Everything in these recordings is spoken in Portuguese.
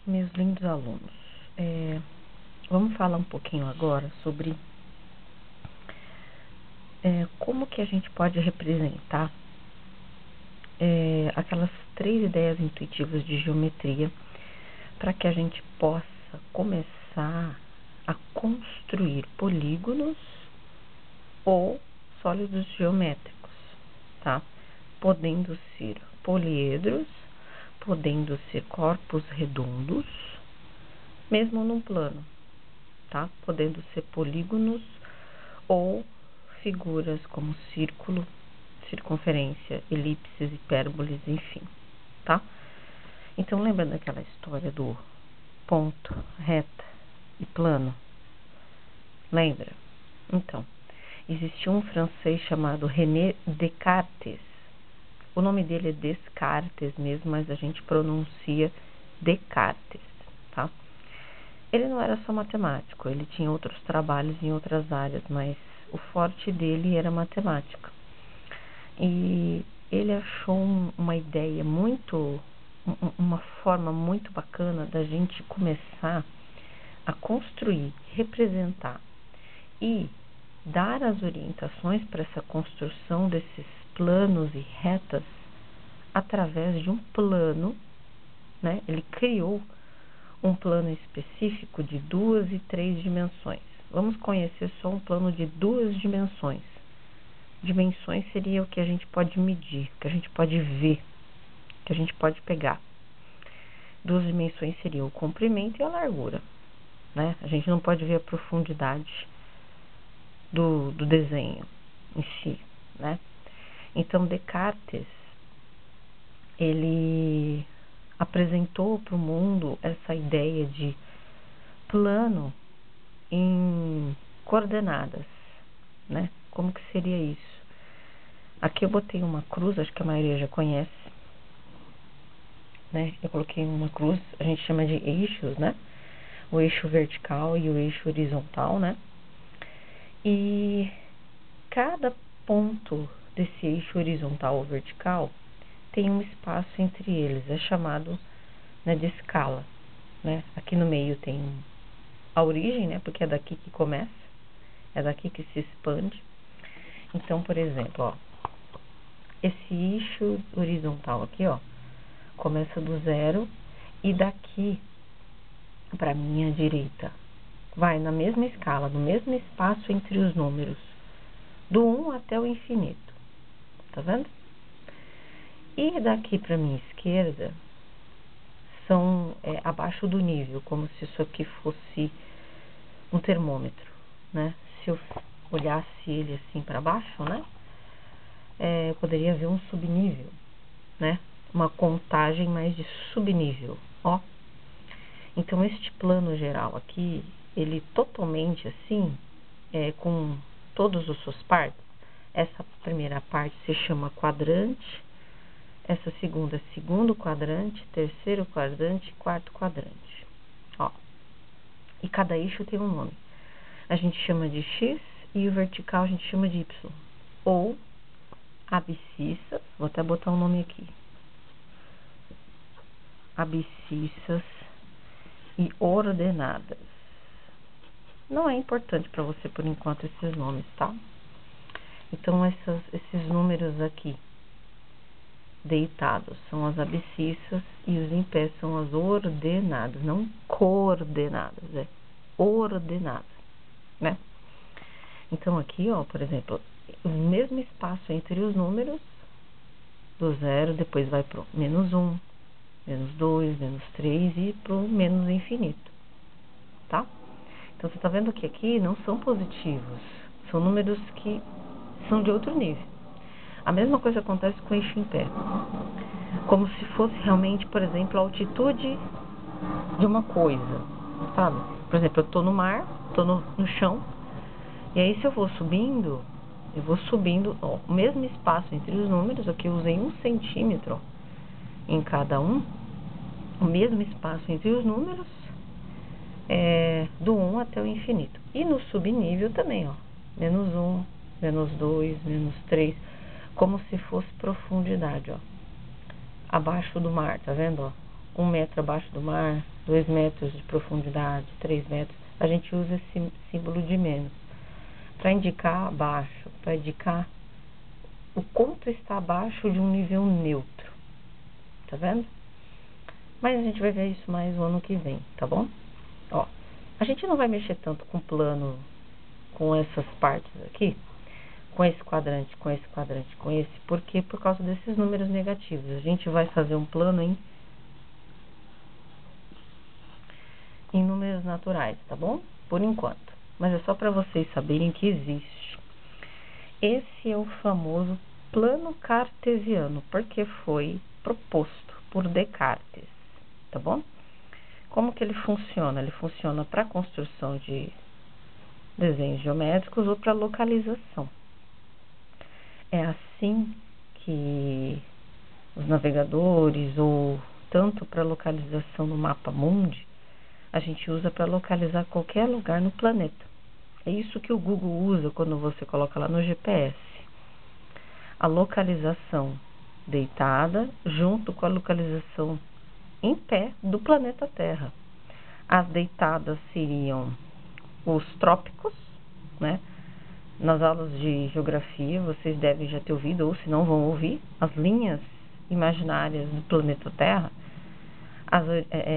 Meus lindos alunos, vamos falar um pouquinho agora sobre como que a gente pode representar aquelas 3 ideias intuitivas de geometria para que a gente possa começar a construir polígonos ou sólidos geométricos, tá? Podendo ser poliedros, podendo ser corpos redondos, mesmo num plano, tá? Podendo ser polígonos ou figuras como círculo, circunferência, elipses, hipérboles, enfim, tá? Então, lembra daquela história do ponto, reta e plano? Lembra? Então, existiu um francês chamado René Descartes. O nome dele é Descartes mesmo, mas a gente pronuncia Descartes, tá? Ele não era só matemático, ele tinha outros trabalhos em outras áreas, mas o forte dele era matemática. E ele achou uma ideia uma forma muito bacana da gente começar a construir, representar e dar as orientações para essa construção desses planos e retas através de um plano, né? Ele criou um plano específico de 2 e 3 dimensões. Vamos conhecer só um plano de 2 dimensões. Dimensões seria o que a gente pode medir, que a gente pode ver, que a gente pode pegar. 2 dimensões seria o comprimento e a largura, né? A gente não pode ver a profundidade do desenho em si, né? Então, Descartes, ele apresentou para o mundo essa ideia de plano em coordenadas, né? Como que seria isso? Aqui eu botei uma cruz, acho que a maioria já conhece, né? Eu coloquei uma cruz, a gente chama de eixos, né? O eixo vertical e o eixo horizontal, né? E cada ponto desse eixo horizontal ou vertical tem um espaço entre eles, é chamado, né, de escala, né? Aqui no meio tem a origem, né? Porque é daqui que começa, é daqui que se expande. Então, por exemplo, ó, esse eixo horizontal aqui, ó, começa do 0 e daqui para minha direita vai na mesma escala, no mesmo espaço entre os números, do 1 até o infinito, tá vendo? E daqui para minha esquerda são abaixo do nível, como se isso aqui fosse um termômetro, né? Se eu olhasse ele assim para baixo, né? Eu poderia ver um subnível, né? Uma contagem mais de subnível, ó. Então, este plano geral aqui, ele totalmente assim, com todas as suas partes. Essa primeira parte se chama quadrante, essa segunda, segundo quadrante, terceiro quadrante, quarto quadrante, ó. E cada eixo tem um nome. A gente chama de X e o vertical a gente chama de Y. Ou abscissas, vou até botar um nome aqui. Abscissas e ordenadas. Não é importante para você por enquanto esses nomes, tá? Então esses números aqui deitados são as abscissas e os em pé são as ordenadas, não coordenadas, é ordenadas, né? Então aqui, ó, por exemplo, o mesmo espaço entre os números do 0, depois vai pro -1, -2, -3 e pro menos infinito, tá? Então você tá vendo que aqui não são positivos, são números que são de outro nível. A mesma coisa acontece com o eixo em pé, como se fosse realmente, por exemplo, a altitude de uma coisa, sabe? Por exemplo, eu tô no mar, tô no chão, e aí se eu vou subindo, ó, o mesmo espaço entre os números, aqui eu usei 1 centímetro, ó, em cada um, o mesmo espaço entre os números, do 1 até o infinito. E no subnível também, ó, -1, -2, -3, como se fosse profundidade, ó, abaixo do mar, tá vendo, ó? 1 metro abaixo do mar, 2 metros de profundidade, 3 metros, a gente usa esse símbolo de menos para indicar abaixo, para indicar o quanto está abaixo de um nível neutro, tá vendo? Mas a gente vai ver isso mais o ano que vem, tá bom? Ó, a gente não vai mexer tanto com o plano, com essas partes aqui, com esse quadrante, com esse quadrante, com esse, porque por causa desses números negativos. A gente vai fazer um plano em números naturais, tá bom? Por enquanto. Mas é só para vocês saberem que existe. Esse é o famoso plano cartesiano, porque foi proposto por Descartes, tá bom? Como que ele funciona? Ele funciona para construção de desenhos geométricos ou para localização. É assim que os navegadores, ou tanto para localização no mapa mundi, a gente usa para localizar qualquer lugar no planeta. É isso que o Google usa quando você coloca lá no GPS. A localização deitada junto com a localização em pé do planeta Terra. As deitadas seriam os trópicos, né? Nas aulas de geografia vocês devem já ter ouvido, ou se não vão ouvir, as linhas imaginárias do planeta Terra, as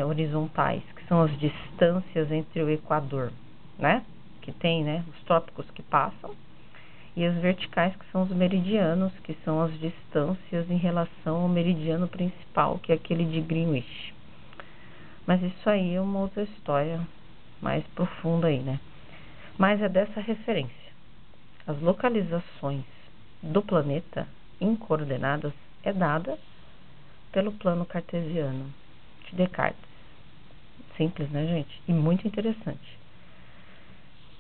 horizontais, que são as distâncias entre o Equador, né? Que tem, né, os trópicos que passam, e as verticais, que são os meridianos, que são as distâncias em relação ao meridiano principal, que é aquele de Greenwich. Mas isso aí é uma outra história mais profunda aí, né? Mas é dessa referência. As localizações do planeta em coordenadas é dada pelo plano cartesiano de Descartes. Simples, né, gente? E muito interessante.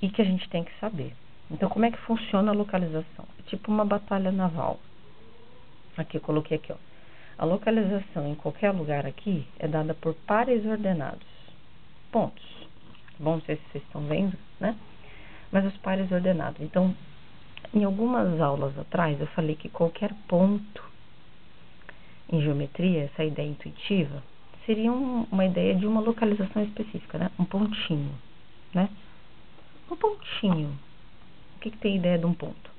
E que a gente tem que saber. Então, como é que funciona a localização? É tipo uma batalha naval. Aqui, eu coloquei aqui, ó. A localização em qualquer lugar aqui é dada por pares ordenados. Pontos. Bom, não sei se vocês estão vendo, né? Mas os pares ordenados. Então, em algumas aulas atrás, eu falei que qualquer ponto em geometria, essa ideia intuitiva, seria uma ideia de uma localização específica, né? Um pontinho, né? Um pontinho. O que tem ideia de um ponto?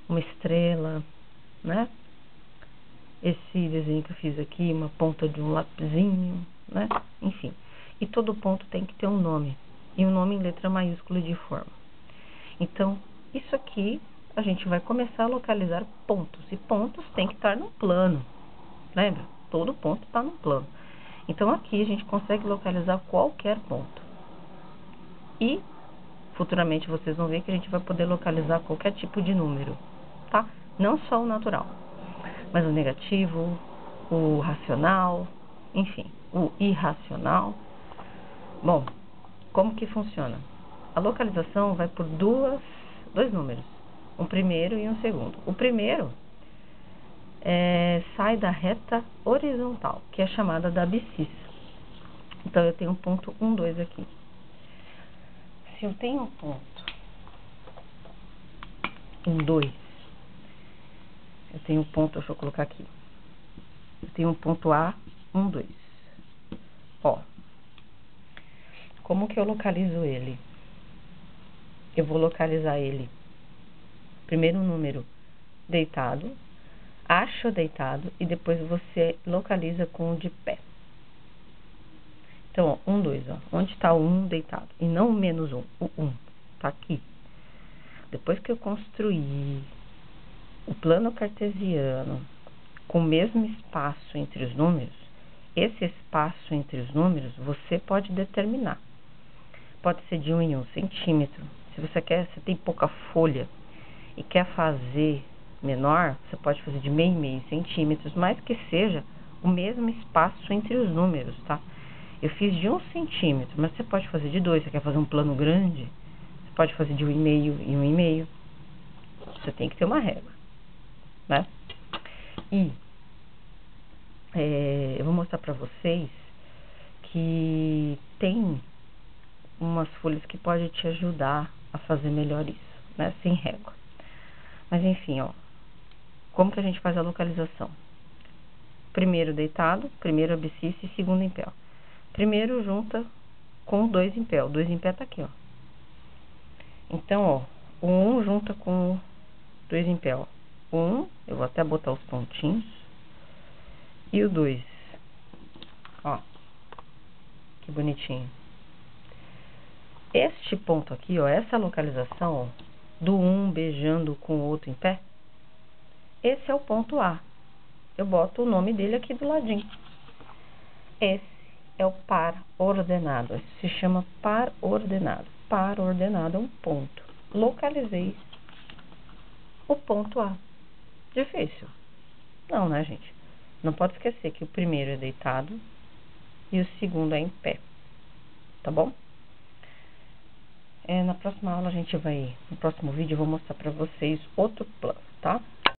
Uma estrela, né? Esse desenho que eu fiz aqui, uma ponta de um lapisinho, né? Enfim. E todo ponto tem que ter um nome. E um nome em letra maiúscula de forma. Então, isso aqui, a gente vai começar a localizar pontos. E pontos tem que estar no plano. Lembra? Todo ponto está no plano. Então, aqui a gente consegue localizar qualquer ponto. E, futuramente, vocês vão ver que a gente vai poder localizar qualquer tipo de número, tá? Não só o natural, mas o negativo, o racional, enfim, o irracional. Bom, como que funciona? A localização vai por dois números, um primeiro e um segundo. O primeiro sai da reta horizontal, que é chamada da abscissa. Então, eu tenho um ponto 1, 2 aqui. Se eu tenho um ponto 1, 2, eu tenho um ponto, deixa eu colocar aqui. Eu tenho um ponto A, 1, 2. Ó, como que eu localizo ele? Eu vou localizar ele, primeiro um número deitado, acho deitado, e depois você localiza com o de pé. Então, ó, 1, 2, ó. Onde está o 1 deitado? E não o menos 1, o 1. Tá aqui. Depois que eu construir o plano cartesiano com o mesmo espaço entre os números, esse espaço entre os números você pode determinar. Pode ser de 1 em 1 centímetro. Se você tem pouca folha e quer fazer menor, você pode fazer de meio em meio centímetros, mas que seja o mesmo espaço entre os números, tá? Eu fiz de 1 centímetro, mas você pode fazer de 2. Você quer fazer um plano grande? Você pode fazer de 1,5 em 1,5. Você tem que ter uma régua, né? E eu vou mostrar pra vocês que tem umas folhas que podem te ajudar a fazer melhor isso, né? Sem régua. Mas enfim, ó. Como que a gente faz a localização? primeiro deitado, primeiro abscissa e segundo em pé, ó. Primeiro junta com 2 em pé, o 2 em pé tá aqui, ó. Então, ó, o 1 junta com 2 em pé, ó. O 1, eu vou até botar os pontinhos. E o 2, ó, que bonitinho. Este ponto aqui, ó, essa localização, ó, do 1 beijando com o outro em pé, esse é o ponto A. Eu boto o nome dele aqui do ladinho. Esse é o par ordenado. Esse se chama par ordenado. Par ordenado é um ponto. Localizei o ponto A. Difícil? Não, né, gente? Não pode esquecer que o primeiro é deitado e o segundo é em pé. Tá bom? Na próxima aula a gente vai... No próximo vídeo eu vou mostrar pra vocês outro plano, tá?